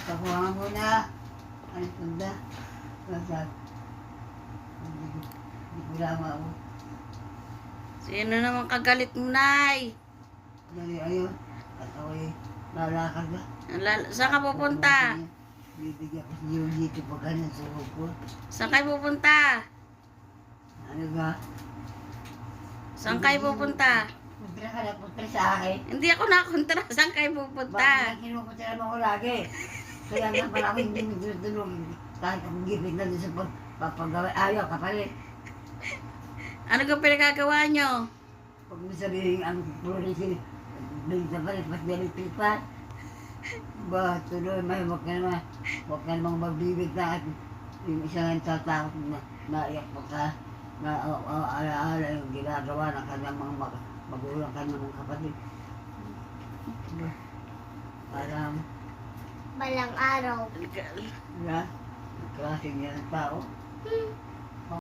Pakuha nga muna. Ay, tunda. Nasaan? Hindi ko lama ako. Sino naman kagalit mo, Nay? Dali, ayun. At ako'y lalakad ba? Saan ka pupunta? Bibigyan ko si Yun dito pagka nasuhog ko. Saan kayo pupunta? Ano ba? Saan kayo pupunta? Punta ka na, punta sa akin. Hindi ako nakontra. Saan kayo Bakit pupunta? na kinupunta naman ko lagi? Kaya nga pala ako hindi nagtutulog. Kahit akong gipit na doon sa papagawa. Ayaw ka pala. Ano ka pinagagawa nyo? Pag mo sabihin ang floresi, bigla pa rin, ba't nalipit pa? Ba, tuloy, may huwag ka namang magbibig na at yung isang tatakot na naiyak pa ka, na alaala yung ginagawa ng kanyang mga magulang kanyang mga kapatid. Ba, parang, Balang araw. wala, klaseng yan ang tao.